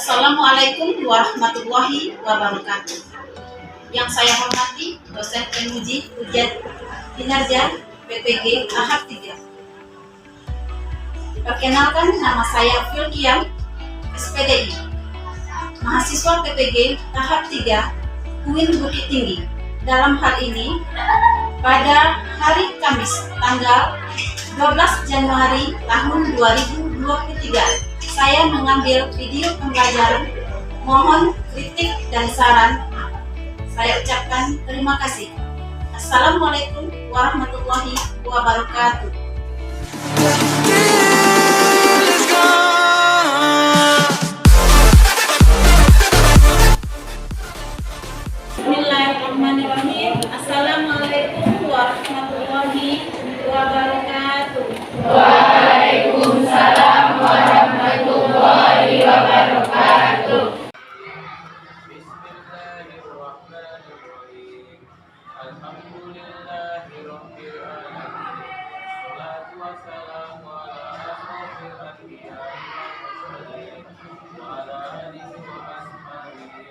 Assalamualaikum warahmatullahi wabarakatuh. Yang saya hormati dosen penguji ujian kinerja PPG tahap 3. Perkenalkan, nama saya Filkiam, SPDI, mahasiswa PPG tahap 3 UIN Bukit Tinggi. Dalam hal ini, pada hari Kamis tanggal 12 Januari tahun 2023, saya mengambil video pembelajaran. Mohon kritik dan saran. Saya ucapkan terima kasih. Assalamualaikum warahmatullahi wabarakatuh. Bismillahirrahmanirrahim. Assalamualaikum warahmatullahi wabarakatuh. Waalaikumsalam warahmatullahi wabarakatuh. Bismillahirrahmanirrahim. Alhamdulillahirabbil alamin. Wassalatu wassalamu ala asyrofil anbiya'i wal mursalin wa ala alihi wa ashabihi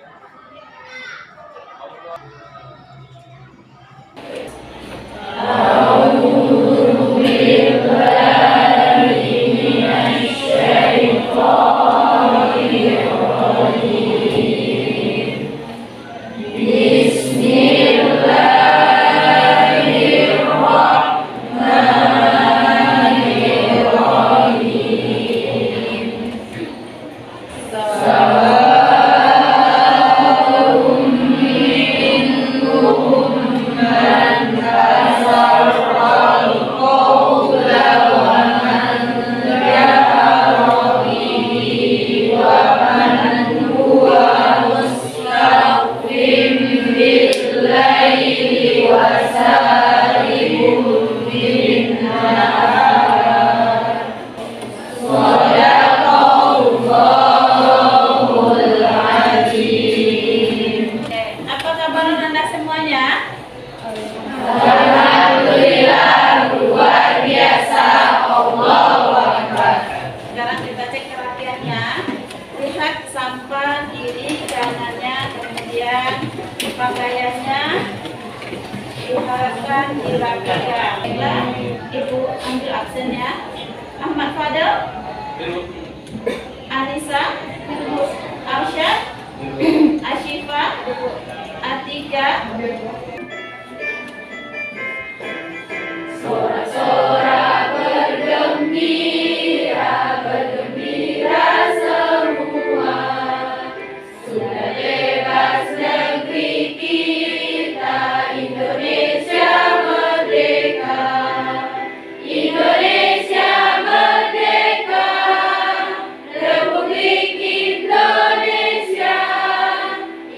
diri kanannya, kemudian pakaiannya diharapkan dirapikan. Baiklah, Ibu ambil absennya. Ahmad Fadel, Anissa, Arsyad, Ashifa, Atika. Sorak-sorak bergembira, bergembira semua. Sudah bebas negeri kita, Indonesia merdeka. Indonesia merdeka, Republik Indonesia.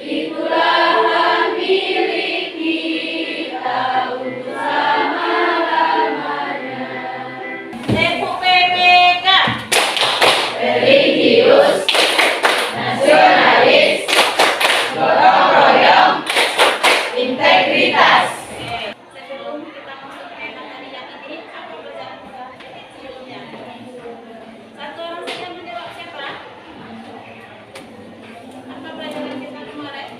Itulah hak milik kita untuk selama-lamanya. PPK Religius, nasionalis, gotong royong, integritas. Sebelum kita masuk ke materi yang ini, apa pelajaran kita sebelumnya? Satu orang saja menjawab, siapa? Apa pelajaran kita kemarin?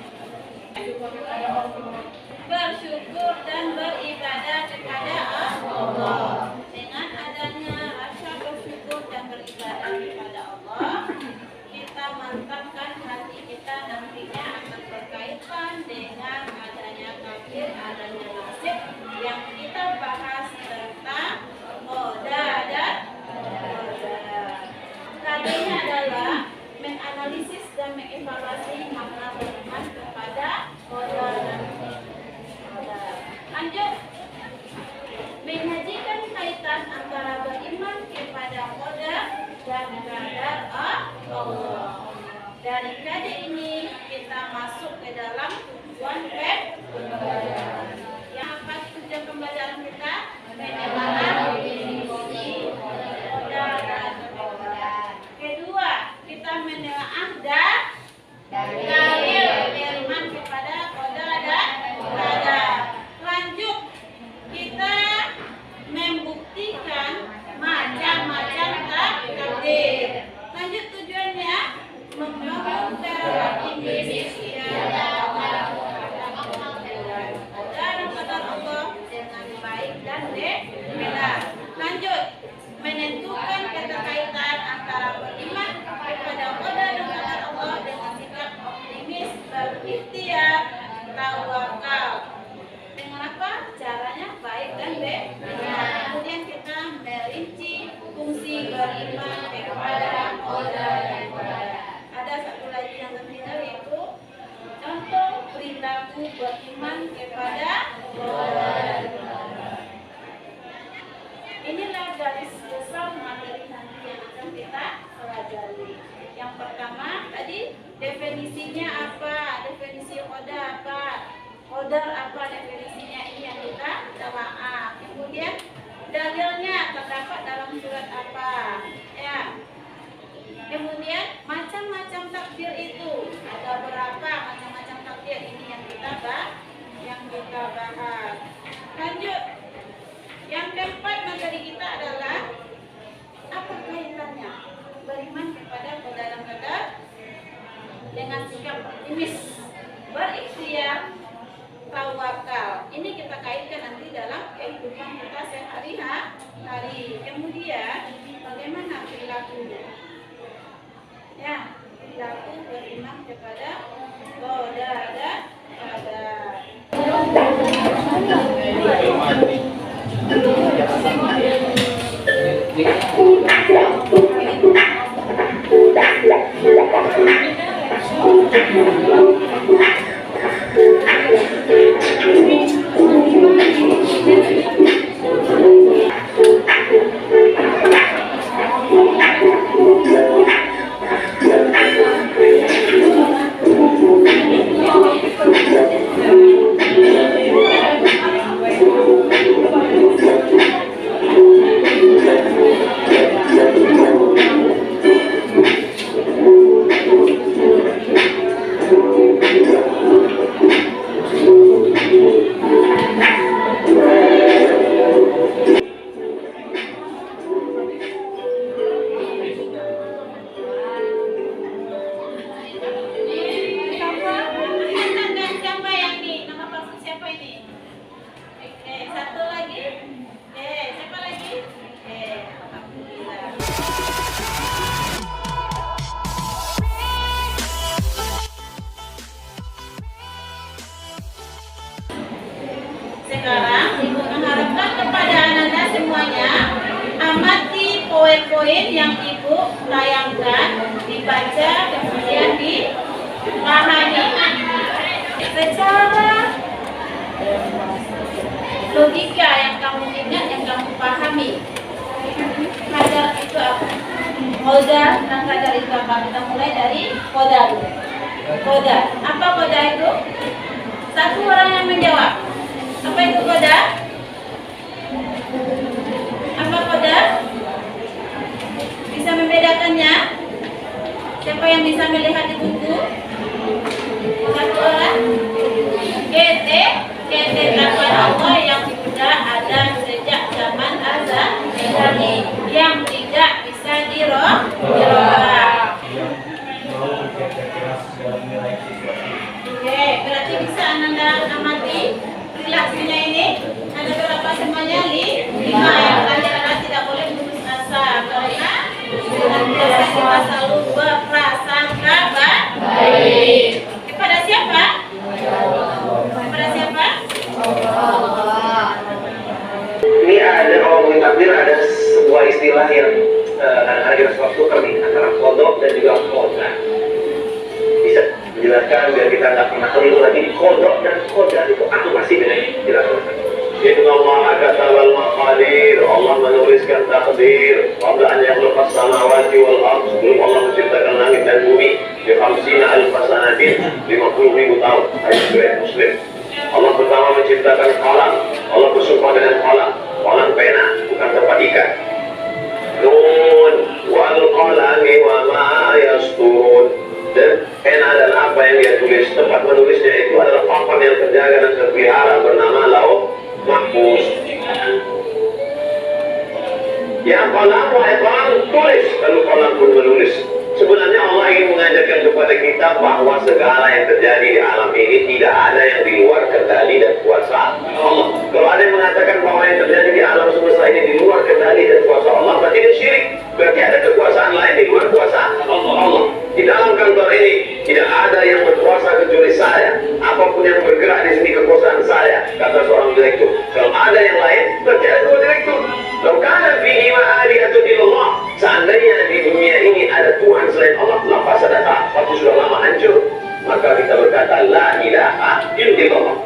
Bersyukur dan beribadah kepada Allah. Dengan adanya rasa bersyukur dan beribadah kepada Allah, kita mantapkan hati kita nantinya akan berkaitan dengan adanya takdir, adanya nasib yang kita bahas tentang qada dan qadar. Tadinya adalah menganalisis dan mengevaluasi makna beriman kepada qada dan qadar. Lanjut, mengajikan kaitan antara beriman kepada qada dan qadar Allah. Dari kajian ini kita masuk ke dalam tujuan pembelajaran. Yang apa tujuan pembelajaran kita? Pengenalan definisi qada dan qadar. Kedua, kita menelaah dalil. beriman kepada inilah garis besar materi nanti yang akan kita pelajari. Yang pertama tadi definisinya apa, definisi qada apa, qadar apa definisinya, ini yang kita telaah. Kemudian dalilnya terdapat dalam surat apa, ya. Kemudian macam-macam takdir itu ada berapa macam-macam takdir, ini yang kita bahas. Lanjut. Yang keempat materi kita adalah apa kaitannya beriman kepada qadar dengan sikap optimis, berikhtiar, tawakal. Ini kita kaitkan nanti dalam kehidupan kita sehari-hari. Kemudian bagaimana perilakunya? Ya, perilaku beriman kepada qadar. Sekarang Ibu mengharapkan kepada anak-anak semuanya amati poin-poin yang Ibu tayangkan, dibaca kemudian dipahami secara logika yang kamu ingat, yang kamu pahami. Qadar itu apa? Qadar dan qadar itu apa? Kita mulai dari qadar. Qadar. Apa qadar itu? Satu orang yang menjawab. Apa itu qadar? Apa qadar? Bisa membedakannya? Siapa yang bisa melihat di buku? Satu orang? Ketetapan Allah yang sudah ada sejak zaman azali, yang tidak bisa dirubah. Oke, berarti bisa Anda amati perilakunya ini. Ada berapa semuanya? 5. Yang terakhir adalah tidak boleh putus asa karena senantiasa kita selalu berprasangka baik. Kepada siapa? Kepada siapa? Ini ada kalau mungkin takdir ada sebuah istilah yang kadang-kadang kita suka tukar nih antara kodok dan juga koda. Bisa menjelaskan biar kita nggak pernah keliru lagi di kodok dan koda itu apa sih bedanya? Jelaskan. Inna Allah katabal maqadir. Allah menuliskan takdir. Qabla an yakhluqas samawati wal ardh. Sebelum Allah menciptakan langit dan bumi di 50,000 sanatin, 50.000 tahun. Hadis Muslim. Allah pertama menciptakan qalam. Allah bersumpah dengan qalam. Qalam pena, bukan tempat ikan. Nun wal qalami wa ma yasturun. Dan pena dan apa yang dia tulis, tempat menulisnya itu adalah papan yang terjaga dan terpelihara bernama Lauh Mahfuz. Ya qalam wahai qalam, tulis. Lalu qalam pun menulis. Sebenarnya Allah ingin mengajarkan kepada kita bahwa segala yang terjadi di alam ini tidak ada yang di luar kendali dan kuasa Allah. Kalau ada yang mengatakan bahwa yang terjadi di alam semesta ini di luar kendali dan kuasa Allah, berarti dia syirik. Berarti ada kekuasaan lain di luar kuasa Allah. Di dalam kantor ini tidak ada yang berkuasa kecuali saya. Apapun yang bergerak di sini kekuasaan saya, kata seorang direktur. Kalau ada yang lain, berarti ada dua direktur. Kalau kana fihi ma'alihatu illallah, seandainya di dunia ini ada Tuhan selain Allah, la fasadata, pasti sudah lama hancur. Maka kita berkata la ilaha illallah.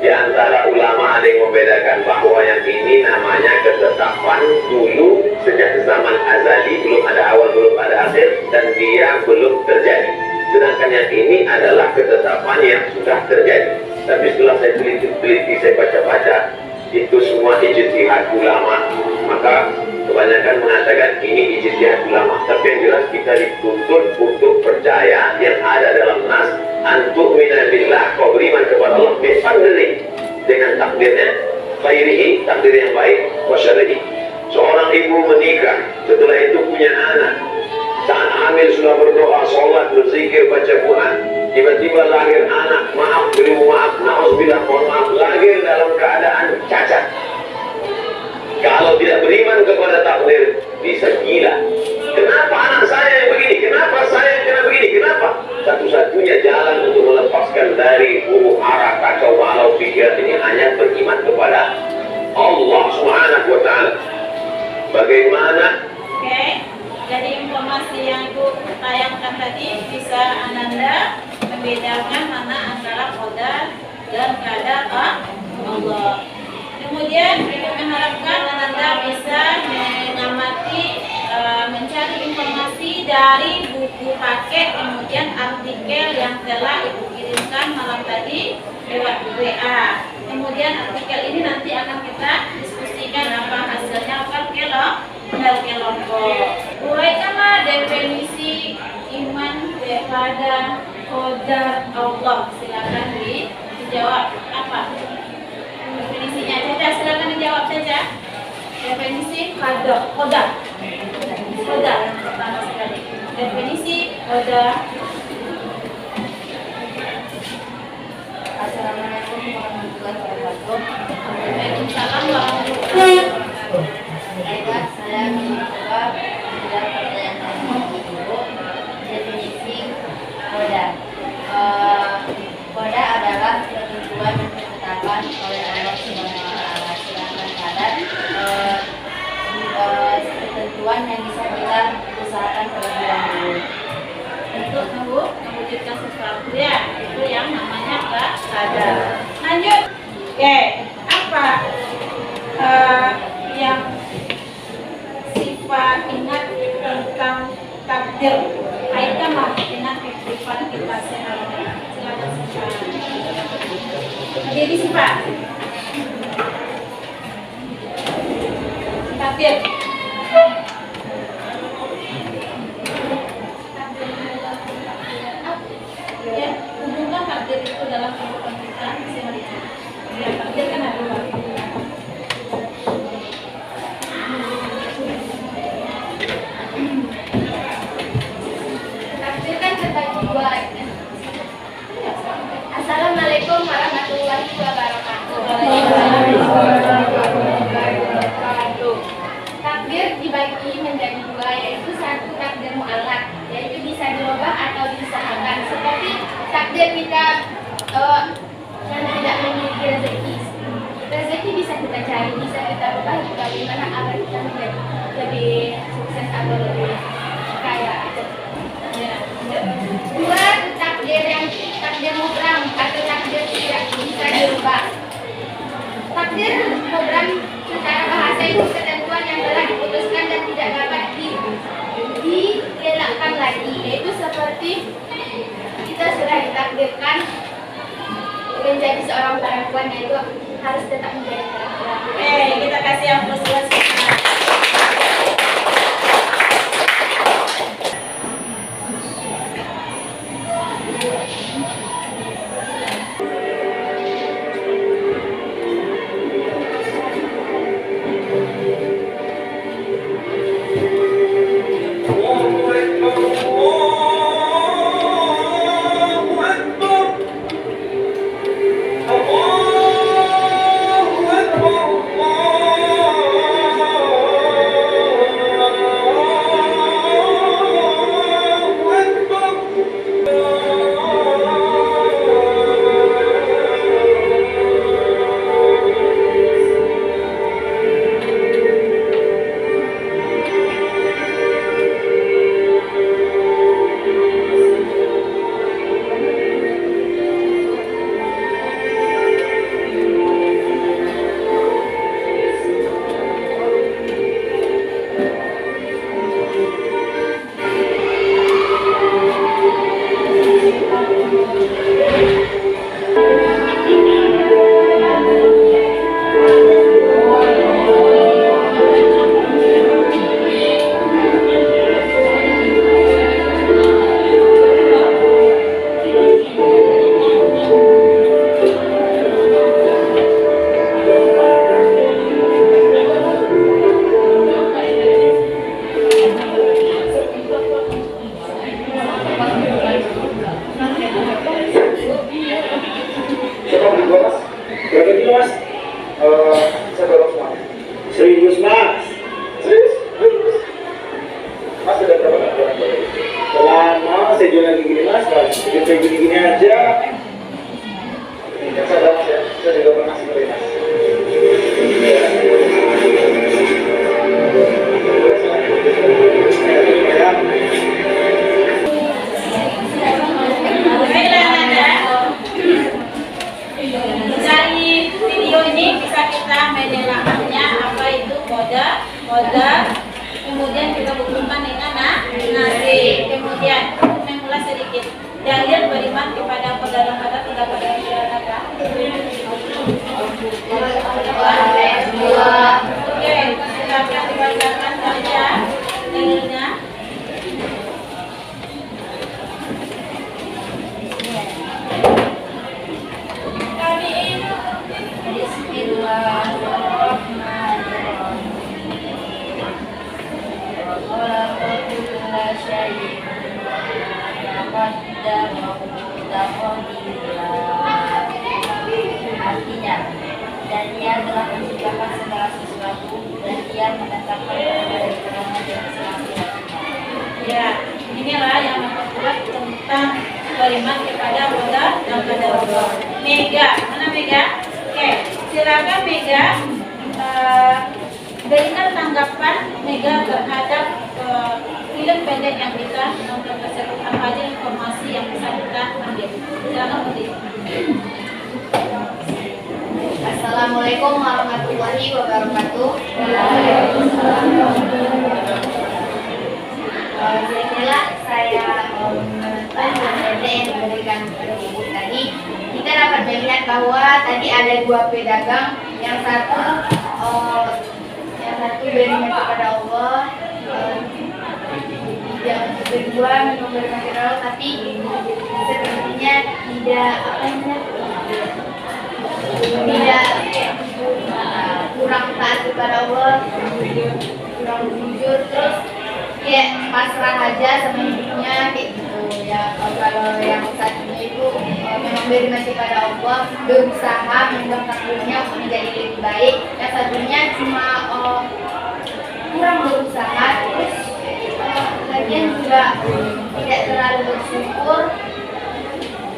Di antara ulama ada yang membedakan bahwa yang ini namanya ketetapan dulu sejak zaman azali, belum ada awal, belum ada akhir, dan dia belum terjadi. Sedangkan yang ini adalah ketetapan yang sudah terjadi. Tapi setelah saya teliti, saya baca-baca, itu semua ijtihad ulama. Maka kebanyakan mengatakan ini ijtihad ulama. Tapi yang jelas kita dituntut untuk percaya yang ada dalam nas. Antuk minabillah, kau beriman kepada Allah bifadli, dengan takdirnya, khairihi, takdir yang baik, wasyarihi. Seorang ibu menikah, setelah itu punya anak. Saat hamil sudah berdoa, sholat, berzikir, baca Quran. Tiba-tiba lahir anak, maaf, beri maaf, na'udzubillah, mohon maaf, lahir dalam keadaan cacat. Kalau tidak beriman kepada takdir, bisa gila. Kenapa anak saya yang begini? Kenapa saya yang kena begini? Kenapa? Satu-satunya jalan untuk melepaskan dari huru hara, kacau balau pikiran ini hanya beriman kepada Allah Subhanahu wa Ta'ala. Bagaimana? Oke, jadi informasi yang aku tayangkan tadi bisa Ananda membedakan mana antara qadar dan qadar Allah. Kemudian mengharapkan Ananda bisa mengamati, mencari informasi dari buku paket, kemudian artikel yang telah Ibu kirimkan malam tadi lewat WA. Kemudian artikel ini nanti akan kita diskusikan apa hasilnya kelompok. Uraikanlah definisi iman kepada qadar Allah. Silakan dijawab apa definisinya saja. Silakan dijawab saja. Definisi qadar pertama sekali. Definisi qadar. Assalamualaikum warahmatullahi wabarakatuh. Waalaikumsalam warahmatullahi wabarakatuh. Baiklah, saya mencoba menjawab pertanyaan Ibu. Definisi qadar. Qadar adalah ketentuan yang ditetapkan oleh Allah Subhanahu wa Ta'ala. Sedangkan qadar ketentuan yang bisa kita usahakan terlebih dahulu Untuk mewujudkan sesuatu ya, itu yang namanya qadar. Lanjut. Oke, apa yang sifat ingat tentang takdir kaitanlah dengan kehidupan kita sehari-hari. Silakan sifat. Jadi sifat takdir. Ya, hubungkan takdir itu dalam kehidupan kita sehari-hari. Ya, takdir kan ada dua. takdir kan terbagi dua. Assalamualaikum warahmatullahi wabarakatuh. Takdir dibagi menjadi dua, yaitu satu takdir mu'allaq, yaitu bisa dirubah atau diusahakan, seperti takdir kita yang tidak memiliki rezeki. Rezeki bisa kita cari, bisa kita rubah bagaimana agar kita menjadi lebih sukses atau lebih kaya. Dua, takdir mubram atau takdir tidak bisa dirubah. Takdir mubram secara bahasa itu ketentuan yang telah diputuskan dan tidak dapat dielakkan lagi, yaitu seperti kita sudah ditakdirkan menjadi seorang perempuan, yaitu harus tetap menjadi perempuan. Kita kasih apresiasi. Allah Berapa kilo mas? Saya dorong semua. Serius mas? Serius? Mas sudah berapa kali? Lama saya jual lagi gini mas, kayak gini-gini aja. Saya tahu mas ya, saya juga pernah seperti mas. Baiklah Nanda, dari video ini bisa kita mendengarkannya apa itu kode, kemudian kita hubungkan dengan nasi, kemudian mengulas sedikit dalil beriman kepada kode dan kode tidak pada masyarakat. Oke, silakan dibacakan saja dalilnya. Artinya, dan dia telah menciptakan segala sesuatu dan dia menetapkan dari keterangan yang selanjutnya. Ya, inilah yang memperkuat tentang beriman kepada Allah dan kepada Allah. Mega, mana Mega? Oke, silakan Mega berikan tanggapan Mega terhadap film pendek yang kita nonton tersebut. Apa aja informasi yang bisa kita ambil? Silakan Budi. Assalamualaikum warahmatullahi wabarakatuh. Bismillah, saya yang diberikan kepada ibu tadi. Kita dapat melihat bahwa tadi ada dua pedagang, yang satu beriman kepada Allah, yang kedua minum bermasyarakat, tapi sepertinya tidak kurang taat kepada Allah, kurang jujur, terus kayak pasrah aja sama hidupnya kayak gitu ya. Kalau yang satunya itu memang beriman kepada Allah, berusaha mengubah takdirnya untuk menjadi lebih baik. Yang satunya cuma kurang berusaha, terus lagian juga tidak terlalu bersyukur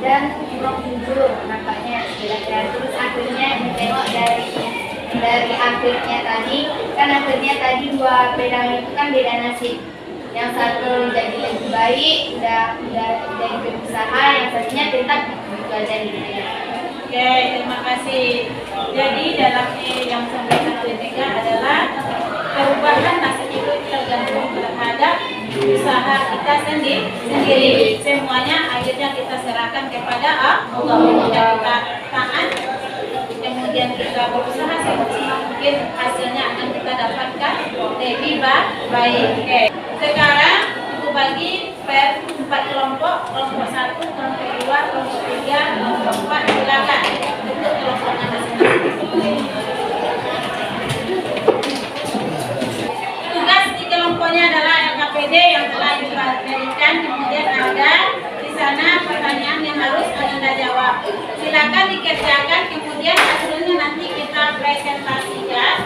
dan kurang jujur nampaknya kira-kira. Terus akhirnya ditengok dari akhirnya tadi, kan akhirnya tadi dua pedagang itu kan beda nasib. Yang satu jadi lebih baik, udah berusaha, yang satunya tetap juga jadi. Oke, terima kasih. Jadi dalam yang sampaikan oleh Mega adalah perubahan nasib itu tergantung terhadap usaha kita sendiri. Semuanya akhirnya kita serahkan kepada Allah. Kita taat, kemudian kita berusaha semaksimal mungkin, hasilnya akan kita dapatkan lebih baik. Oke. Sekarang Ibu bagi per 4 kelompok, kelompok 1, kelompok 2, kelompok 3, kelompok 4, silakan untuk kelompoknya masing-masing. Tugas di kelompoknya adalah LKPD yang telah diberikan, kemudian ada di sana pertanyaan yang harus Anda jawab. Silakan dikerjakan, kemudian hasilnya nanti kita presentasikan.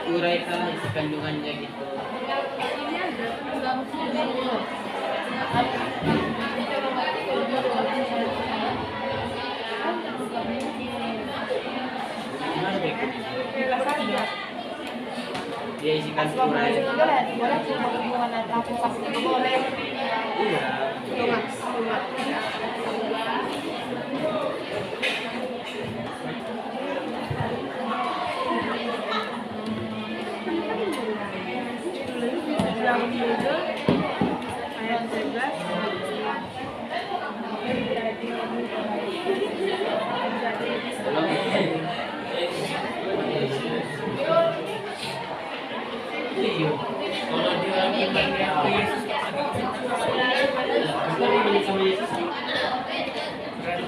Uraikan isi kandungannya gitu. Dia isikan urai. Kalau dia berarti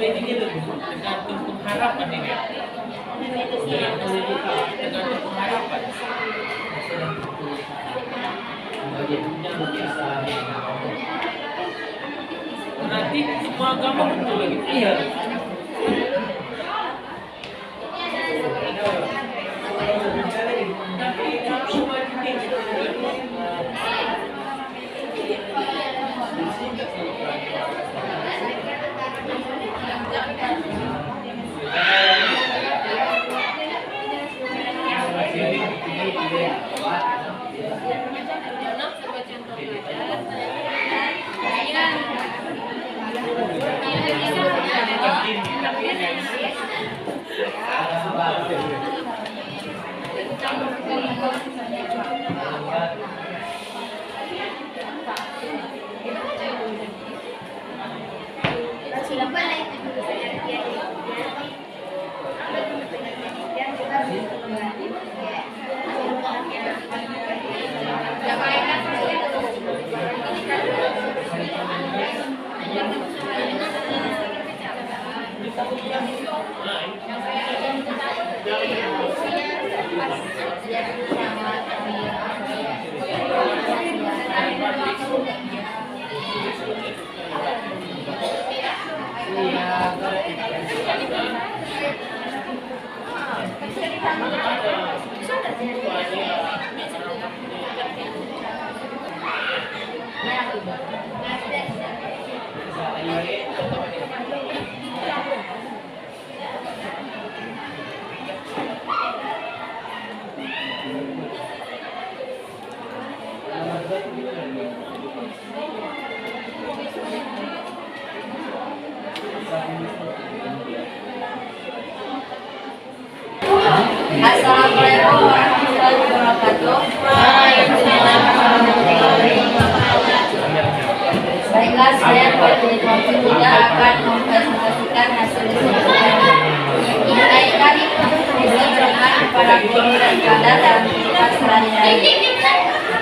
ini gitu, tergantung pengharapan ini ya. Tergantung pengharapan. Nanti semua agama betul lagi. Iya. Assalamualaikum warahmatullahi wabarakatuh. Baiklah, saya Pak Waktu tidak akan mempresentasikan hasil diskusi. Dinaikkan isi beriman kepada guru dan kadar dalam kehidupan sehari-hari.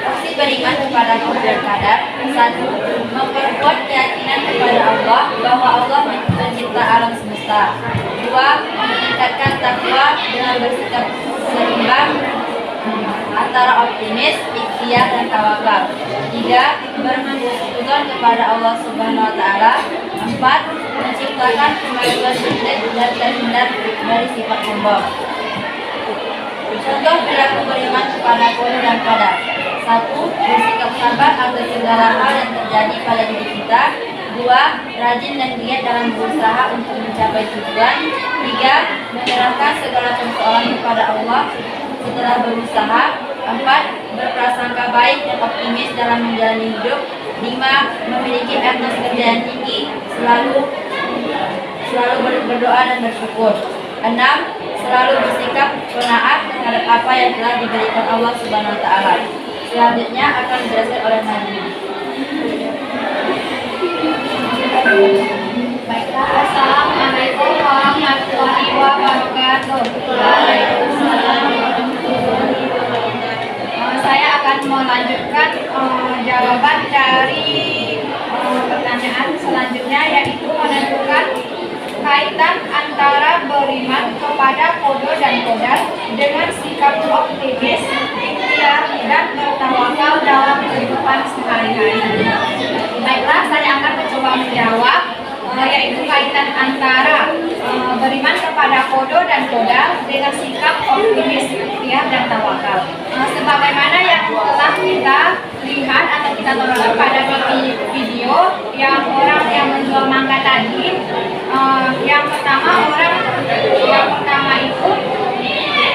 Opsi beriman kepada guru dan kadar. 1. Memperkuat keyakinan kepada Allah bahwa Allah pencipta alam semesta. 2. Meningkatkan takwa dengan bersikap seimbang antara optimis, ikhtiar, dan tawakal. 3. Berhusnuzon kepada Allah Subhanahu wa Ta'ala. 4. Menciptakan kemajuan hidup dan terhindar dari sifat sombong. Contoh perilaku beriman kepada guru dan kadar. 1. Bersikap sabar atas segala hal yang terjadi pada diri kita. 2. Rajin dan giat dalam berusaha untuk mencapai tujuan. 3. Menyerahkan segala persoalan kepada Allah setelah berusaha. 4. Berprasangka baik dan optimis dalam menjalani hidup. 5. Memiliki etos kerja yang tinggi, selalu berdoa dan bersyukur. 6. Selalu bersikap penaat terhadap apa yang telah diberikan Allah Subhanahu wa Ta'ala. Selanjutnya akan dijelaskan oleh Nabi. Baiklah, Assalamualaikum warahmatullahi wabarakatuh. Saya akan melanjutkan jawaban dari pertanyaan selanjutnya, yaitu menentukan kaitan antara beriman kepada qada dan qadar dengan sikap optimis, ikhtiar, dan bertawakal dalam kehidupan sehari-hari. Baiklah, saya akan mencoba menjawab, yaitu kaitan antara beriman kepada qada dan qadar dengan sikap optimis, ikhtiar, dan tawakal. Sebagaimana yang telah kita lihat atau kita tonton pada video yang orang yang menjual mangga tadi, yang pertama itu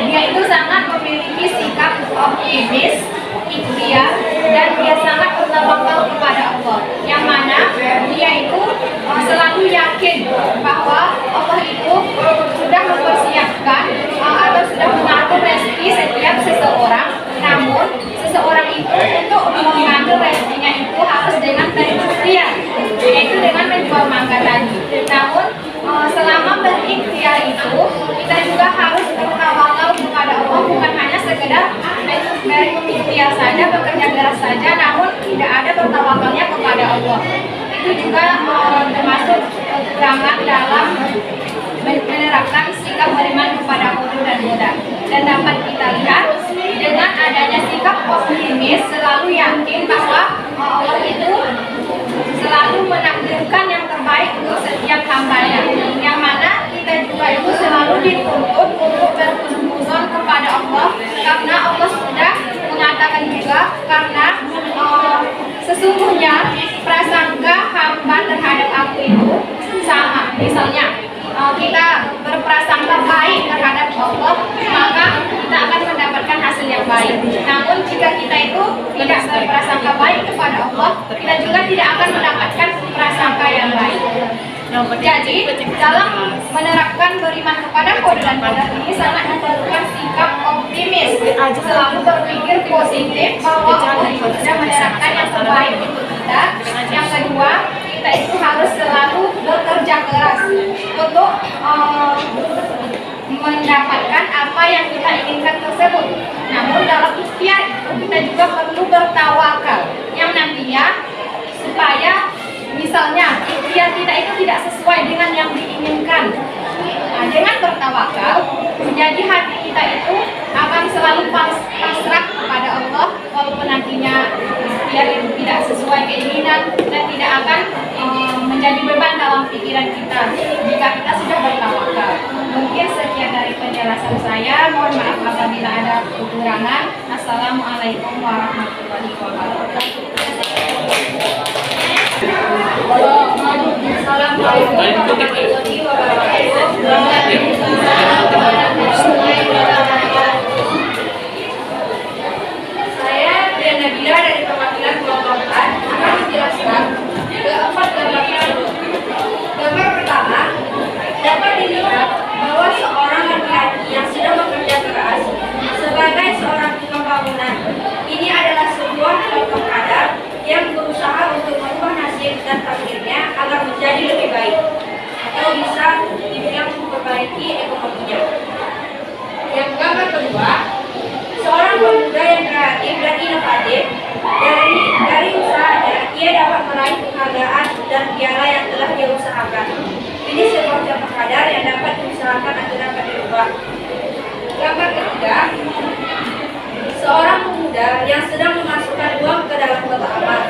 dia itu sangat memiliki sikap optimis, ikhtiar, dan dia sangat bertawakal kepada Allah, yang mana dia itu selalu yakin bahwa Allah itu sudah mempersiapkan atau sudah mengatur rezeki setiap seseorang. Namun seseorang itu untuk mengambil rezekinya itu harus dengan berikhtiar, yaitu dengan menjual mangga tadi. Namun selama berikhtiar itu kita juga harus bertawakal kepada Allah, bukan hanya sekedar berikhtiar saja, bekerja keras saja, namun tidak ada bertawakalnya kepada Allah. Itu juga termasuk kekurangan dalam menerapkan sikap beriman kepada qada dan qadar. Dan dapat kita lihat dengan adanya sikap optimis, selalu yakin bahwa Allah itu selalu menakdirkan yang terbaik untuk setiap hambanya, yang mana kita juga itu selalu dituntut untuk berhusnuzon kepada Allah, karena Allah sudah mengatakan juga, karena sesungguhnya prasangka hamba terhadap aku itu sama. Misalnya kita berprasangka baik terhadap Allah, maka kita akan mendapatkan hasil yang baik. Namun jika kita itu tidak berprasangka baik kepada Allah, kita juga tidak akan mendapatkan prasangka yang baik. Jadi dalam menerapkan beriman kepada qada dan qadar ini sangat diperlukan sikap optimis, selalu berpikir positif bahwa Allah sudah menerapkan yang terbaik untuk kita. Yang kedua, kita itu harus selalu bekerja keras untuk mendapatkan apa yang kita inginkan tersebut. Namun dalam ikhtiar itu kita juga perlu bertawakal, yang nantinya supaya misalnya ikhtiar kita itu tidak sesuai dengan yang diinginkan. Dengan bertawakal, menjadi hati kita itu akan selalu pasrah kepada Allah, walaupun nantinya ikhtiar itu tidak sesuai keinginan dan tidak akan menjadi beban dalam pikiran kita jika kita sudah bertawakal. Mungkin sekian dari penjelasan saya. Mohon maaf apabila ada kekurangan. Assalamualaikum warahmatullahi wabarakatuh. Assalamualaikum warahmatullahi wabarakatuh. Saya Diana Bila dari perwakilan kelompok 4 akan menjelaskan keempat gambar tersebut. Gambar pertama, dapat dilihat bahwa seorang laki-laki yang sedang bekerja keras atau bisa dibilang memperbaiki ekonominya. Yang gambar kedua, seorang pemuda yang kreatif dan inovatif. Dari usahanya, ia dapat meraih penghargaan dan piala yang telah dia usahakan. Ini sebuah contoh kadar yang dapat diusahakan atau dapat dirubah. Gambar ketiga, seorang pemuda yang sedang memasukkan uang ke dalam kotak amal.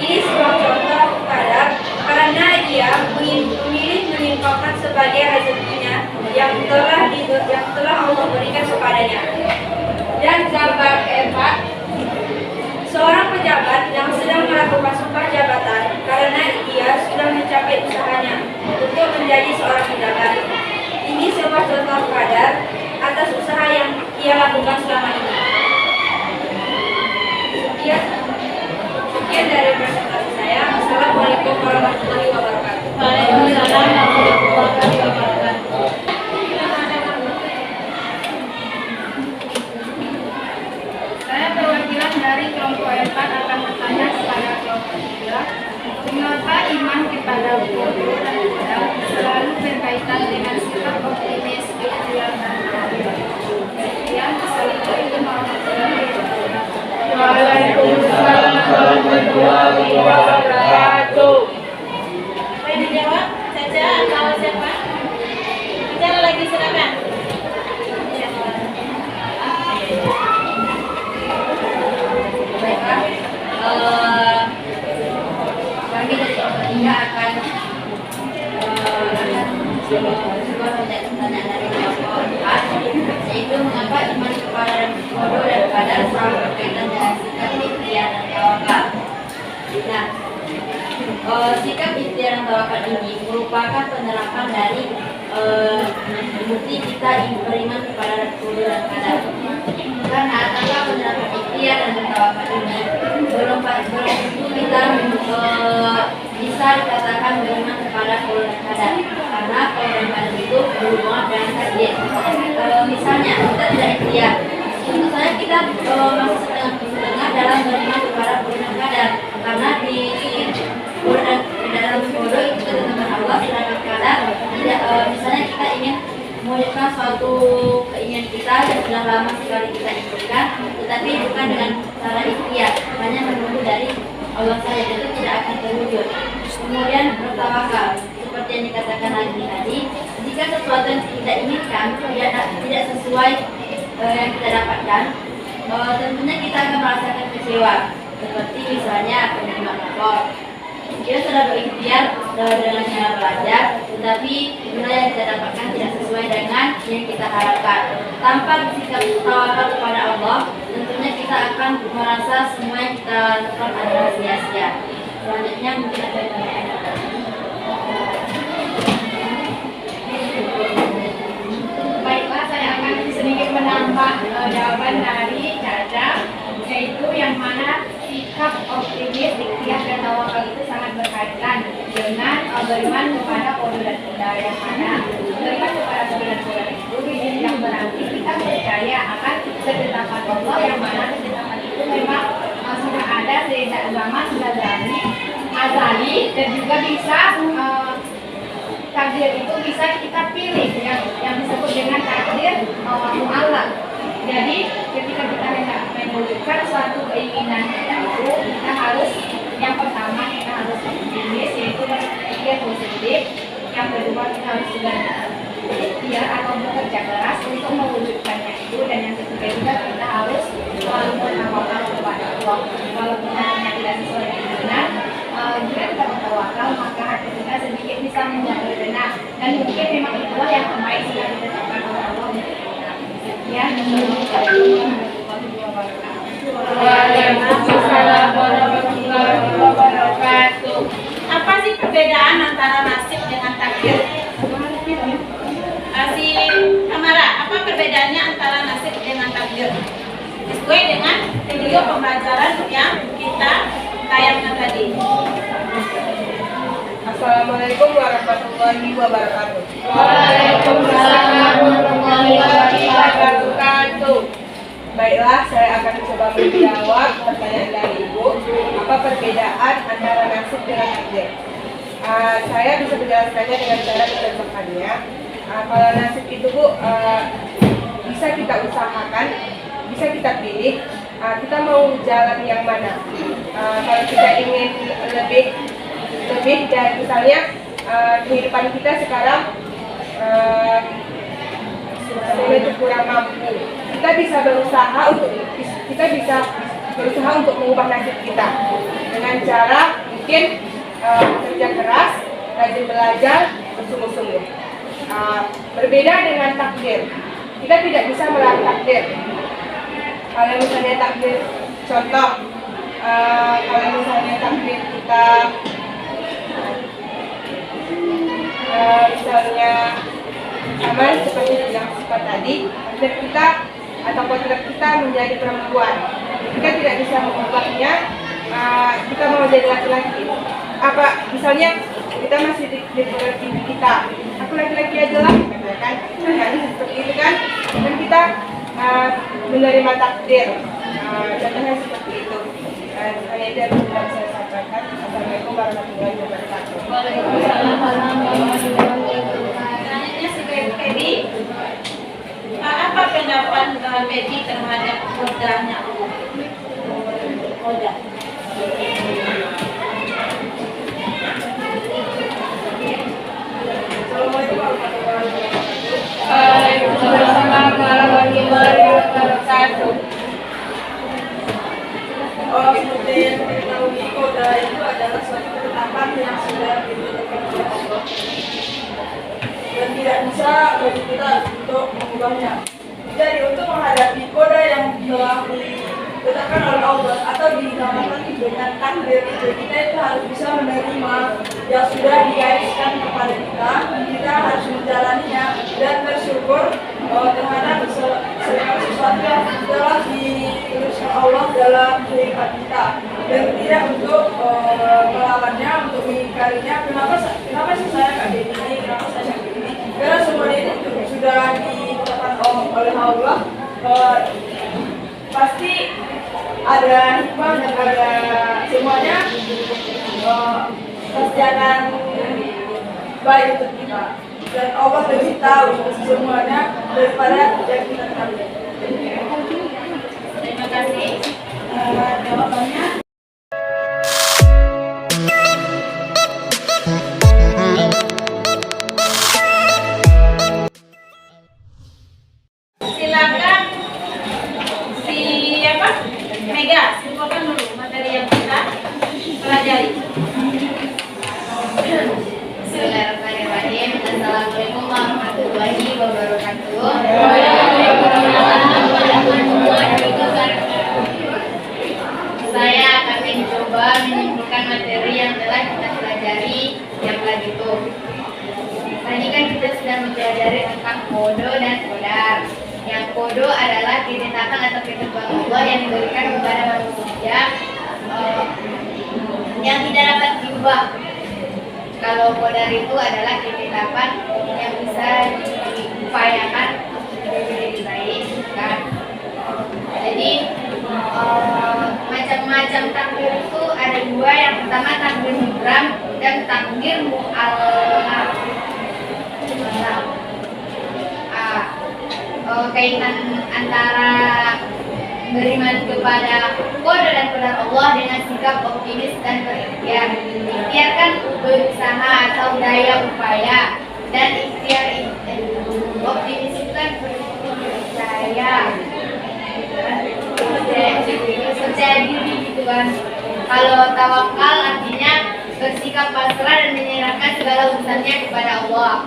Ini sebuah contoh kadar karena ia memilih menyimpulkan sebagai rezekinya yang telah Allah berikan kepadanya. Dan gambar keempat, seorang pejabat yang sedang melakukan sumpah jabatan karena ia sudah mencapai usahanya untuk menjadi seorang pejabat. Ini sebuah contoh kadar atas usaha yang ia lakukan selama ini. Sekian dari presentasi saya. Assalamualaikum warahmatullahi wabarakatuh. Waalaikumsalam warahmatullahi wabarakatuh. Saya perwakilan dari kelompok 4 akan bertanya kepada kelompok 3, mengapa iman kepada Allah dan qadar selalu berkaitan dengan sikap optimis, ikhtiar dan tawakal. Sekian, assalamualaikum warahmatullahi wabarakatuh. Waalaikumsalam warahmatullahi wabarakatuh. Apa yang dijawab? Saja atau siapa? Bicara lagi, silakan. Baiklah, kami dari kelompok 3 akan sebuah pertanyaan dari kelompok 4, yaitu mengapa iman kepada Allah dan qadar selalu berkaitan dengan sikap ikhtiar dan tawakal. Nah, sikap ikhtiar dan tawakal ini merupakan penerapan dari bukti kita beriman kepada Allah dan qadar. Karena tanpa penerapan ikhtiar dan tawakal ini belum tentu kita bisa dikatakan beriman kepada Allah dan qadar. Karena Allah dan qadar itu berhubungan dengan takdir. Misalnya kita tidak ikhtiar, tentu saja kita masih setengah dalam beriman kepada Allah dan qadar. Karena di dalam bodoh itu ketetapan Allah, sedangkan qadar tidak. Misalnya kita ingin mewujudkan suatu keinginan kita yang sudah lama sekali kita inginkan, tetapi bukan dengan cara ikhtiar, hanya menunggu dari Allah saja, itu tidak akan terwujud. Kemudian bertawakal, seperti yang dikatakan lagi tadi, jika sesuatu yang kita inginkan tidak sesuai yang kita dapatkan, tentunya kita akan merasakan kecewa. Seperti misalnya penerima rapor, kita sudah berikhtiar dengan cara belajar, tetapi nilai yang kita dapatkan tidak sesuai dengan yang kita harapkan. Tanpa bersikap tawakal kepada Allah, tentunya kita akan merasa semua yang kita lakukan adalah sia-sia. Selanjutnya mungkin ada pertanyaan. Baiklah, saya akan sedikit menambah jawaban dari Caca, yaitu yang mana sikap optimis, ikhtiar dan tawakal itu sangat berkaitan dengan beriman kepada Allah dan qadar. Yang mana beriman kepada Allah dan qadar itu yang berarti kita percaya akan ketetapan Allah, yang mana ketetapan itu memang sudah ada sejak zaman sudah azali, dan juga bisa takdir itu bisa kita pilih, yang disebut dengan takdir mu'allaq. Jadi ketika kita hendak mewujudkan suatu keinginan kita itu, kita harus, yang pertama kita harus optimis, yaitu berpikir positif. Yang kedua kita harus juga ikhtiar atau bekerja keras untuk mewujudkannya itu, dan yang ketiga juga kita harus selalu bertawakal kepada Allah. Kalau kita tidak sesuai keinginan, jika kita bertawakal, maka hati kita sedikit bisa menjadi benar, dan mungkin memang itulah yang terbaik jika ditetapkan oleh Allah untuk kita. Sekian, Waalaikumsalam warahmatullahi wabarakatuh. Apa sih perbedaan antara nasib dengan takdir? Si Amara, apa perbedaannya antara nasib dengan takdir? Sesuai dengan video pembelajaran yang kita tayangkan tadi. Assalamualaikum warahmatullahi wabarakatuh. Waalaikumsalam warahmatullahi wabarakatuh. Baiklah, saya akan coba menjawab pertanyaan dari Ibu. Apa perbedaan antara nasib dengan takdir? Saya bisa menjelaskannya dengan cara menerjemahkannya. Kalau nasib itu Bu, bisa kita usahakan, bisa kita pilih. Kita mau jalan yang mana? Kalau kita ingin lebih dan misalnya kehidupan kita sekarang itu kurang mampu, kita bisa berusaha untuk mengubah nasib kita dengan cara mungkin kerja keras, rajin belajar, bersungguh-sungguh. Berbeda dengan takdir, kita tidak bisa melarang takdir. Kalau misalnya takdir, contoh, kalau misalnya takdir kita misalnya sama seperti yang sifat tadi, takdir kita atau kodrat kita menjadi perempuan, kita tidak bisa mengubahnya. Kita mau jadi laki-laki, apa misalnya kita masih di diri kita, aku laki-laki aja lah, kan? Seperti itu kan? Dan kita menerima takdir, contohnya seperti itu. Saya dari yang saya sampaikan. Assalamualaikum warahmatullahi wabarakatuh. Waalaikumsalam warahmatullahi wabarakatuh. Selanjutnya si Feby, apa pendapat Feby terhadap kodanya Allah? Koda. Waalaikumsalam warahmatullahi wabarakatuh. Seperti yang diketahui, koda itu adalah suatu ketetapan yang sudah ditentukan oleh Allah dan tidak bisa bagi kita untuk mengubahnya. Jadi untuk menghadapi koda yang telah ditetapkan oleh Allah atau dinamakan dengan takdir itu, kita itu harus bisa menerima yang sudah digariskan kepada kita. Kita harus menjalaninya dan bersyukur terhadap segala sesuatu yang telah dituliskan Allah dalam kehidupan kita, dan tidak untuk melawannya, untuk mengingkarinya. Kenapa sih saya kayak gini? Kenapa saya kayak gini? Karena semuanya itu sudah ditetapkan oleh Allah. Pasti ada hikmah dan ada semuanya, pasti akan baik untuk kita, dan Allah lebih tahu semuanya daripada yang kita tahu. Terima kasih jawabannya. Silakan Mega, simpulkan dulu materi yang kita pelajari. Bismillahirrahmanirrahim. Assalamualaikum warahmatullahi wabarakatuh. Saya akan mencoba menyimpulkan materi yang telah kita pelajari yang tadi itu. Tadi kan kita sudah mempelajari tentang kodo dan kodar. Yang kodo adalah ketetapan atau ketentuan Allah yang diberikan kepada manusia yang tidak dapat diubah. Kalau kodar itu adalah ketetapan yang bisa diupayakan menjadi lebih baik, kan? Jadi macam-macam takdir itu ada dua. Yang pertama takdir mubram dan takdir mu'allaq. Kaitan antara beriman kepada kode dan kodar Allah dengan sikap optimis dan berikhtiar. Ikhtiar kan berusaha atau daya upaya, dan ikhtiar optimis itu kan percaya diri gitu kan. Kalau tawakal artinya bersikap pasrah dan menyerahkan segala urusannya kepada Allah.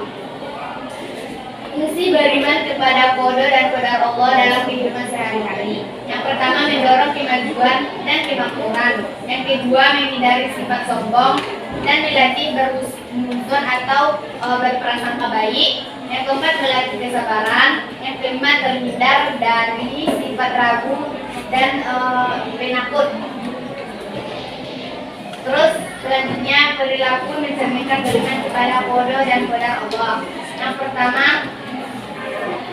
Mesti beriman kepada kode dan kodar Allah dalam kehidupan sehari-hari. Yang pertama mendorong kemajuan dan kemakmuran. Yang kedua menghindari sifat sombong dan dilatih berhusnuzon atau berprasangka baik. Yang keempat melatih kesabaran. Yang kelima terhindar dari sifat ragu dan penakut. Terus selanjutnya perilaku mencerminkan beriman kepada kode dan kodar Allah. Yang pertama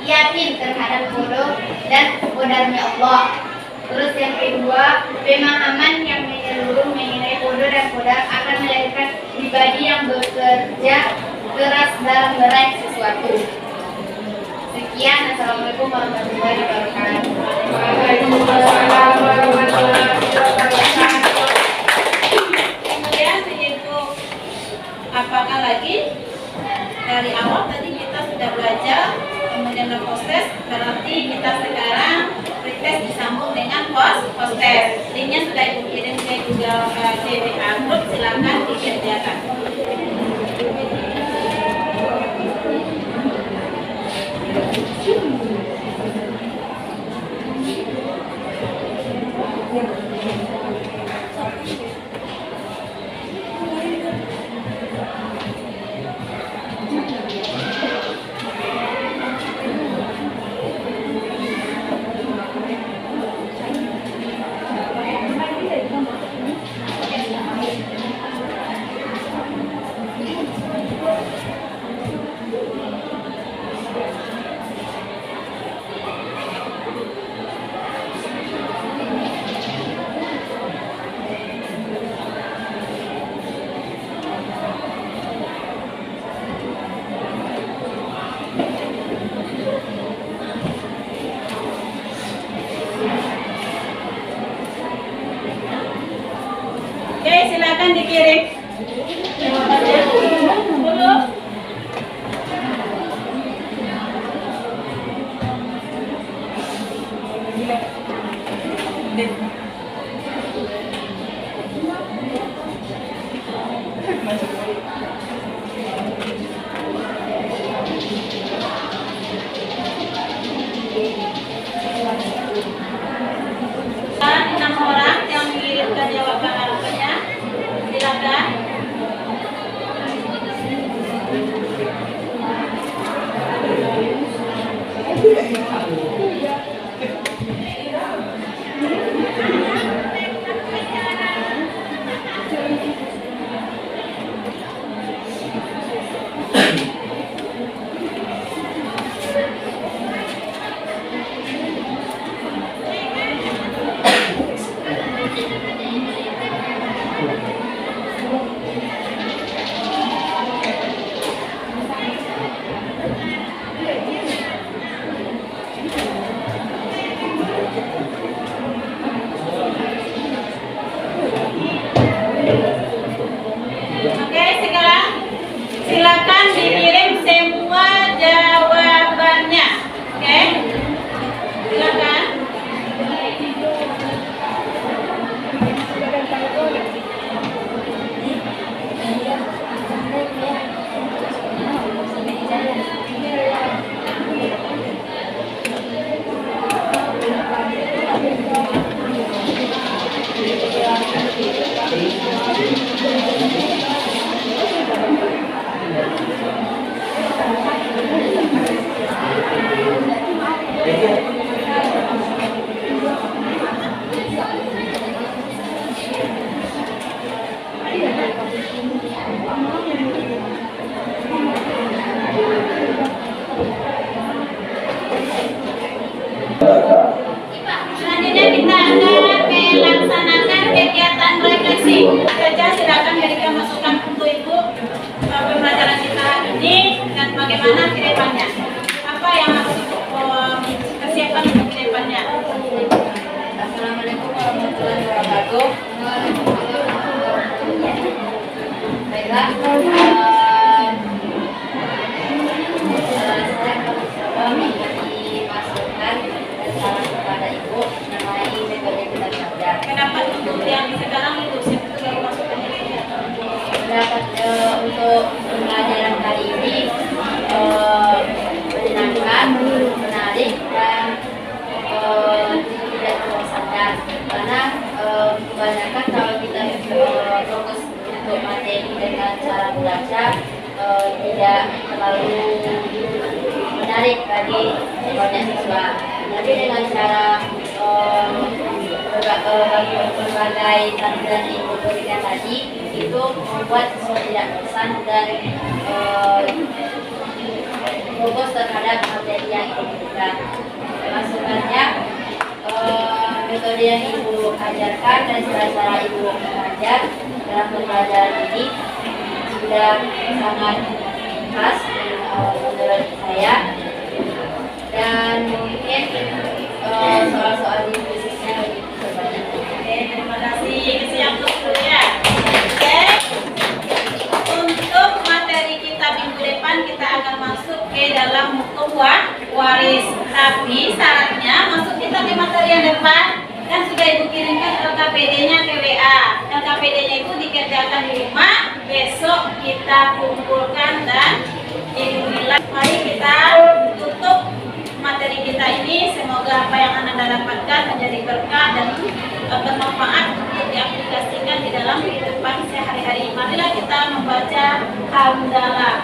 yakin terhadap kode dan kodarnya Allah. Terus yang kedua, pemahaman yang menyeluruh mengenai kode dan kodar akan melahirkan pribadi yang bekerja keras dalam meraih sesuatu. Sekian, assalamualaikum warahmatullahi wabarakatuh. Waalaikumsalam warahmatullahi wabarakatuh. Kemudian untuk apakah lagi dari awal tadi kita sudah belajar, kemudian proses, berarti kita sekarang pretest disambung dengan post-test. Linknya sudah ibu kirim ke Google WA Group, silakan dikerjakan. Oke, silakan dikirim. Jawabannya dulu. Enam orang yang mengirimkan jawaban harapannya, silakan. Oke, sekarang silakan dikirim semua jawabannya. Oke, silakan. Selanjutnya kita akan melaksanakan kegiatan refleksi. Saja silakan berikan masukan untuk ibu pembelajaran kita ini dan bagaimana kedepannya. Apa yang harus ibu persiapkan untuk kedepannya? Assalamualaikum warahmatullahi wabarakatuh. Baiklah, kami dimasukkan dan saran kepada ibu mengenai metode kita belajar. Kenapa untuk yang sekarang itu siapa itu baru masukkan ini? Pendapat untuk pembelajaran kali ini menyenangkan, menarik dan tidak terbosankan karena kebanyakan kalau kita fokus untuk materi dengan cara belajar tidak terlalu menarik bagi banyak siswa. Tapi dengan cara berbagai tampilan yang ibu berikan tadi itu membuat siswa tidak bosan dan fokus terhadap materi yang ibu berikan. Masukannya metode yang ibu ajarkan dan cara-cara ibu mengajar dalam pembelajaran ini sudah sangat khas menurut saya, dan mungkin soal-soal di fisiknya lebih terbanyak. Oke, terima kasih. Siap dulu ya. Oke. Untuk materi kita minggu depan kita akan masuk ke dalam hukum waris. Tapi syaratnya masuk kita ke materi yang depan kan sudah Ibu kirimkan LKPD-nya ke WA. LKPD-nya itu dikerjakan di rumah. Besok kita kumpulkan dan Ibu nilai. Mari kita tutup materi kita ini. Semoga apa yang Anda dapatkan menjadi berkah dan bermanfaat untuk diaplikasikan di dalam kehidupan sehari-hari. Marilah kita membaca hamdalah.